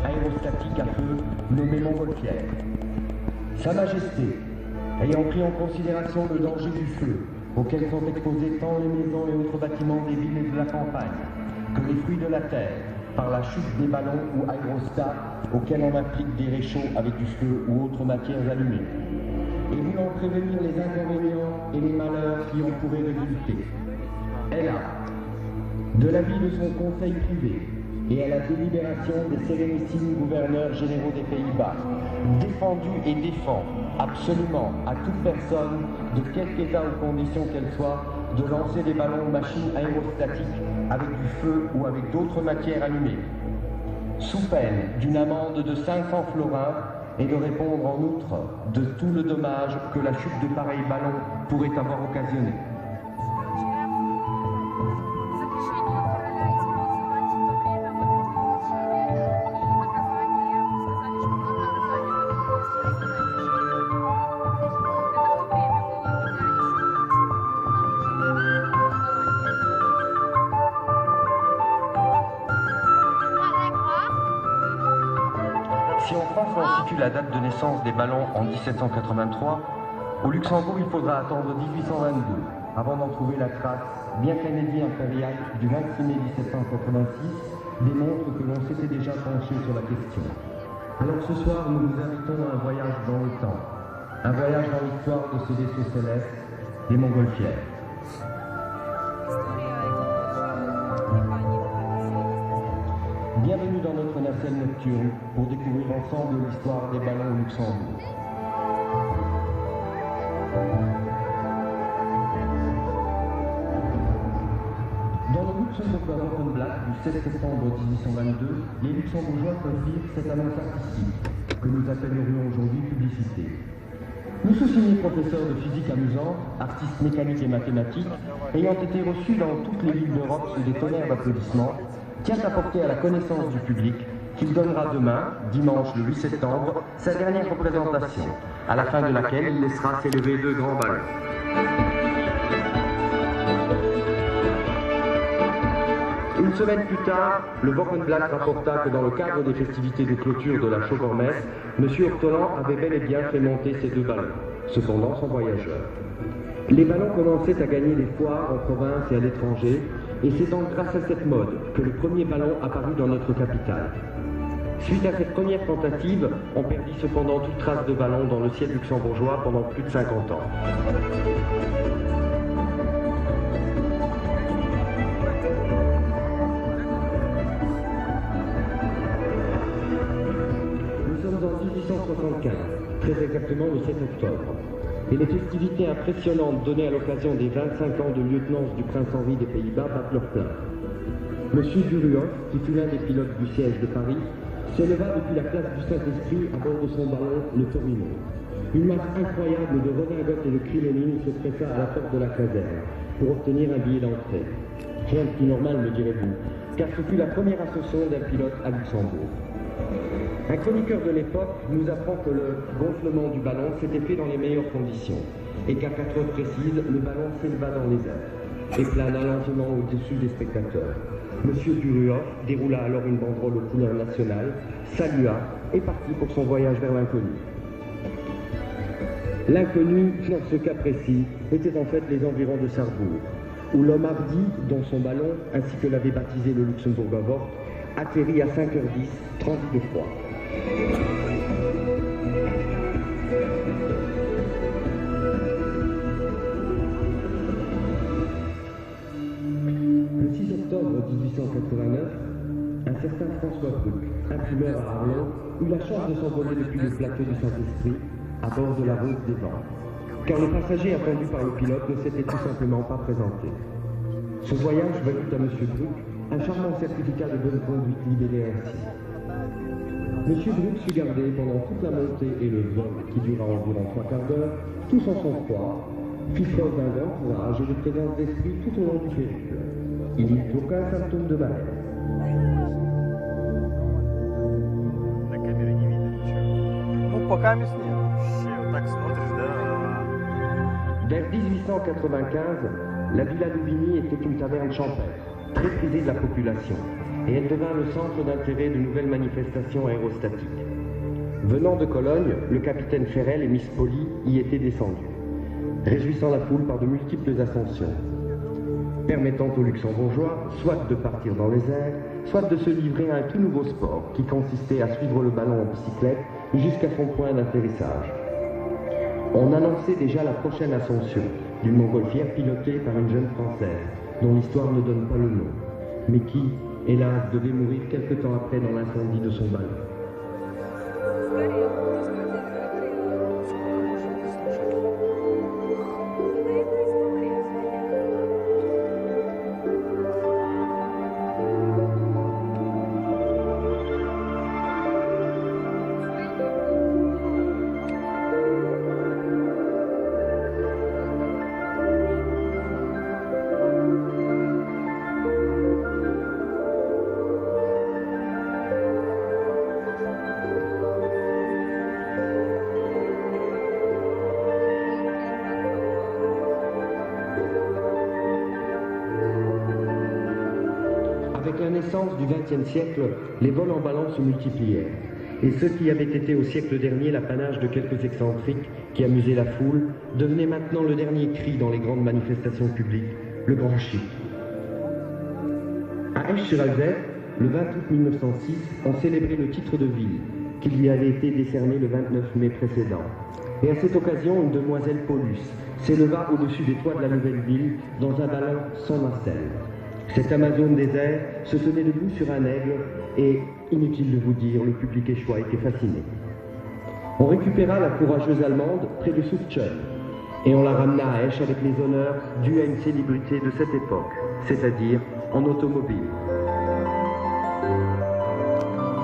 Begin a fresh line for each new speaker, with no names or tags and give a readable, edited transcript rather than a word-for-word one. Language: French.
aérostatique à feu nommée Montgolfière. Sa Majesté, ayant pris en considération le danger du feu, auquel sont exposés tant les maisons et autres bâtiments des villes et de la campagne, que les fruits de la terre, par la chute des ballons ou aérostats auxquels on applique des réchauds avec du feu ou autres matières allumées, et voulant prévenir les inconvénients et les malheurs qui en pourraient résulter, elle a, de l'avis de son conseil privé et à la délibération des sérénissimes gouverneurs généraux des Pays-Bas, défendu et défend absolument à toute personne, de quelque état ou condition qu'elle soit, de lancer des ballons ou machines aérostatiques avec du feu ou avec d'autres matières allumées, sous peine d'une amende de 500 florins et de répondre en outre de tout le dommage que la chute de pareils ballons pourrait avoir occasionné. Si en France on situe la date de naissance des ballons en 1783, au Luxembourg il faudra attendre 1822 avant d'en trouver la trace, bien qu'un édit impérial du 26 mai 1786 démontre que l'on s'était déjà penché sur la question. Alors ce soir nous vous invitons à un voyage dans le temps, un voyage dans l'histoire de ce vaisseau céleste, les Montgolfières. Bienvenue dans notre nacelle nocturne pour découvrir ensemble l'histoire des ballons au Luxembourg. Dans le Luxembourg Wochenblatt du 16 septembre 1822, les Luxembourgeois confirment cette annonce artistique, que nous appellerions aujourd'hui publicité. Nous soussignés professeurs de physique amusante, artistes mécaniques et mathématiques, ayant été reçus dans toutes les villes d'Europe sous des tonnerres d'applaudissements, tient à porter à la connaissance du public qu'il donnera demain, dimanche le 8 septembre, sa dernière représentation, à la fin de laquelle il laissera s'élever deux grands ballons. Une semaine plus tard, le Wochenblatt rapporta que dans le cadre des festivités de clôture de la Chauvormesse, M. Ortolan avait bel et bien fait monter ces deux ballons, cependant sans voyageurs. Les ballons commençaient à gagner les foires en province et à l'étranger, et c'est donc grâce à cette mode que le premier ballon apparut dans notre capitale. Suite à cette première tentative, on perdit cependant toute trace de ballon dans le ciel luxembourgeois pendant plus de 50 ans. Nous sommes en 1875, très exactement le 7 octobre. Et les festivités impressionnantes données à l'occasion des 25 ans de lieutenance du prince Henri des Pays-Bas battent leur plein. Monsieur Duruoff, qui fut l'un des pilotes du siège de Paris, se leva depuis la place du Saint-Esprit à bord de son ballon, le Torino. Une masse incroyable de redingotes et de criminels se pressa à la porte de la caserne pour obtenir un billet d'entrée. Rien de plus normal, me direz-vous, car ce fut la première ascension d'un pilote à Luxembourg. Un chroniqueur de l'époque nous apprend que le gonflement du ballon s'était fait dans les meilleures conditions et qu'à 4 heures précises, le ballon s'éleva dans les airs et plana lentement au-dessus des spectateurs. Monsieur Duruoff déroula alors une banderole aux couleurs nationales, salua et partit pour son voyage vers l'inconnu. L'inconnu, dans ce cas précis, était en fait les environs de Sarrebourg, où l'homme hardi, dont son ballon, ainsi que l'avait baptisé le Luxembourger Wort, atterrit à 5h10, transi de froid. Le 6 octobre 1889, un certain François Bruck, imprimeur à Arlon, eut la chance de s'envoler depuis le plateau du Saint-Esprit à bord de la Rose des Vents, car le passager attendu par le pilote ne s'était tout simplement pas présenté. Ce voyage valut à M. Bruck un charmant certificat de bonne conduite libellé ainsi. M. Bruck sut garder pendant toute la montée et le vol, qui dura environ 3 quarts d'heure, tout son sang-froid, fit preuve d'un grand courage et de présence d'esprit tout au long du périple. Il n'y eut aucun symptôme de malaise. Vers 1895, la Villa Louvigny était une taverne champêtre, très prisée de la population, et elle devint le centre d'intérêt de nouvelles manifestations aérostatiques. Venant de Cologne, le capitaine Ferrel et Miss Polly y étaient descendus, réjouissant la foule par de multiples ascensions, permettant aux luxembourgeois soit de partir dans les airs, soit de se livrer à un tout nouveau sport qui consistait à suivre le ballon en bicyclette jusqu'à son point d'atterrissage. On annonçait déjà la prochaine ascension d'une montgolfière pilotée par une jeune Française, dont l'histoire ne donne pas le nom, mais qui, hélas, devait mourir quelque temps après dans l'incendie de son ballon. Avec la naissance du XXe siècle, les vols en ballon se multiplièrent. Et ce qui avait été au siècle dernier l'apanage de quelques excentriques qui amusaient la foule, devenait maintenant le dernier cri dans les grandes manifestations publiques, le grand chic. À Esch-sur-Alzette, le 20 août 1906, on célébrait le titre de ville, qui lui avait été décerné le 29 mai précédent. Et à cette occasion, une demoiselle Paulus s'éleva au-dessus des toits de la nouvelle ville dans un ballon sans nacelle. Cette Amazone des airs se tenait debout sur un aigle et, inutile de vous dire, le public échois était fasciné. On récupéra la courageuse Allemande près de Soufchen et on la ramena à Esch avec les honneurs dus à une célébrité de cette époque, c'est-à-dire en automobile.